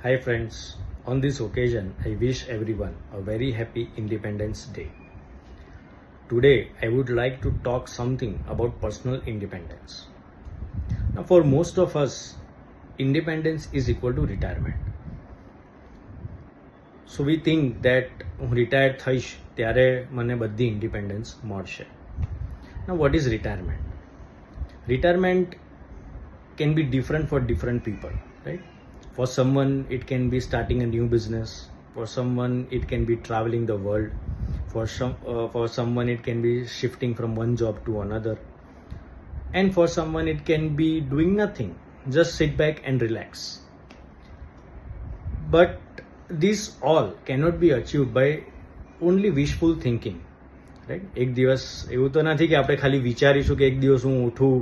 Hi friends, on this occasion I wish everyone a very happy Independence Day. Today I would like to talk something about personal independence. Now for most of us, independence is equal to retirement. So we think that હું retire થઈશ ત્યારે મને બધી independence મળશે. Now what is retirement? Retirement can be different for different people, right? For someone it can be starting a new business, for someone it can be traveling the world, for someone it can be shifting from one job to another, and for someone it can be doing nothing, just sit back and relax. But this all cannot be achieved by only wishful thinking, right? એક દિવસ એવું તો નથી કે આપણે ખાલી વિચારીશું કે એક દિવસ હું ઉઠું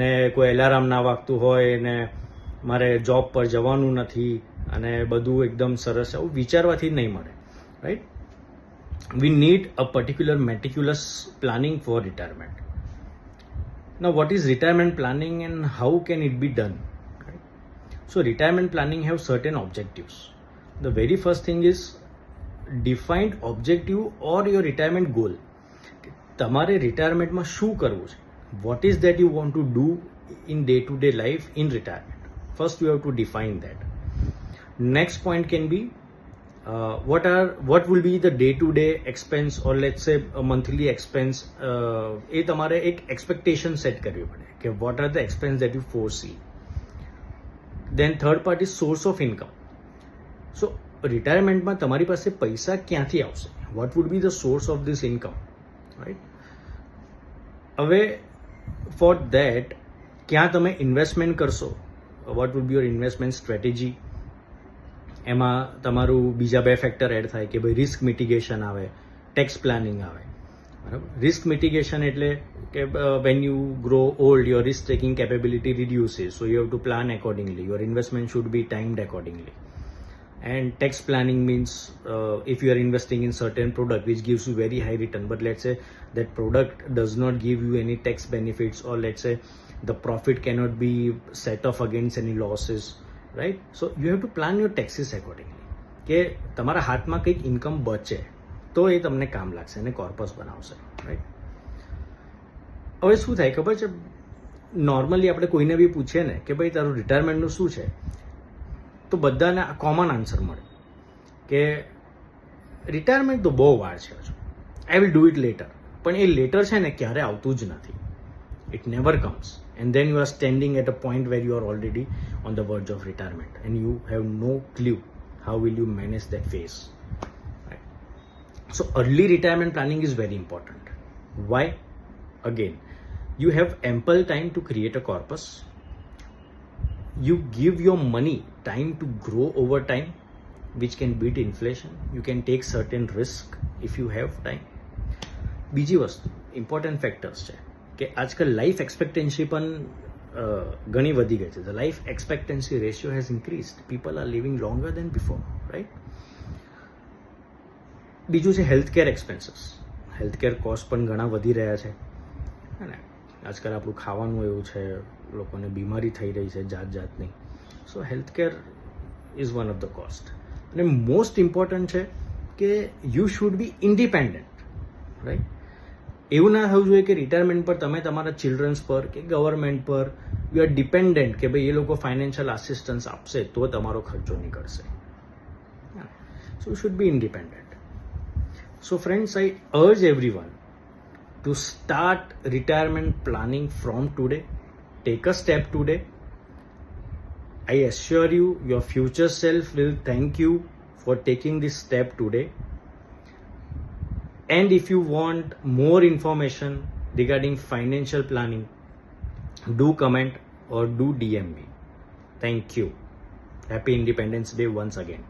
ને કોઈ એલાર્મ ના વાગતું હોય ને મારે જોબ પર જવાનું નથી અને બધું એકદમ સરસ આવું વિચારવાથી નહીં મળે, right? We need a particular meticulous planning for retirement. Now what is retirement planning and how can it be done? Right? So retirement planning have certain objectives. The very first thing is defined objective or your retirement goal. તમારે રિટાયરમેન્ટમાં શું કરવું છે? What is that you want to do in day-to-day life in retirement? First you have to define that. Next point can be what will be the day-to-day expense or let's say a monthly expense. એ તમારે એક expectation set કરવી પડે કે what are the expense that you foresee. Then third part is source of income. So રિટાયરમેન્ટમાં તમારી પાસે પૈસા ક્યાંથી આવશે? What would be the source of this income, right? હવે for that ક્યાં તમે ઇન્વેસ્ટમેન્ટ કરશો? What would be your investment strategy? એમાં તમારું બીજા બે ફેક્ટર એડ થાય કે ભાઈ રિસ્ક મિટિગેશન આવે, ટેક્સ પ્લાનિંગ આવે, બરાબર? રિસ્ક મિટિગેશન એટલે કે when you grow old your risk taking capability reduces, so you have to plan accordingly. Your investment should be timed accordingly. And tax planning means if you are investing in certain product which gives you very high return, but let's say that product does not give you any tax benefits, or let's say the profit cannot be set off against any losses, right? So you have to plan your taxes accordingly. કે તમારા હાથમાં કંઈક income બચે તો એ તમને કામ લાગશે અને કોર્પસ બનાવશે, રાઈટ? હવે શું થાય ખબર છે, નોર્મલી આપણે કોઈને બી પૂછીએ ને કે ભાઈ તારું રિટાયરમેન્ટનું શું છે, તો બધાને કોમન આન્સર મળે કે રિટાયરમેન્ટ તો બહુ વાર છે, હજુ I will do it later. પણ એ લેટર છે ને ક્યારે આવતું જ નથી. It never comes, and then you are standing at a point where you are already on the verge of retirement and you have no clue how will you manage that phase. So early retirement planning is very important. Why? Again, you have ample time to create a corpus. You give your money time to grow over time, which can beat inflation. You can take certain risk if you have time. બીજી વસ્તુ important factors છે કે આજકાલ life એક્સપેક્ટન્સી પણ ઘણી વધી ગઈ છે. The life expectancy ratio has increased. People are living longer than before, right? બીજું છે હેલ્થકેર એક્સપેન્સીસ. હેલ્થકેર કોસ્ટ પણ ઘણા વધી રહ્યા છે અને આજકાલ આપણું ખાવાનું એવું છે, લોકોને બીમારી થઈ રહી છે જાત જાતની. So healthcare is one of the cost. અને મોસ્ટ ઇમ્પોર્ટન્ટ છે કે you should be independent, right? એવું ના થવું જોઈએ કે રિટાયરમેન્ટ પર તમે તમારા ચિલ્ડ્રન્સ પર કે ગવર્મેન્ટ પર યુ આર ડિપેન્ડન્ટ કે ભાઈ એ લોકો ફાઇનાન્શિયલ આસિસ્ટન્સ આપશે તો તમારો ખર્ચો નીકળશે. So you should be independent. So friends, I urge everyone to start retirement planning from today. Take a step today. I assure you, your future self will thank you for taking this step today. And if you want more information regarding financial planning, do comment or do DM me. Thank you. Happy Independence Day once again.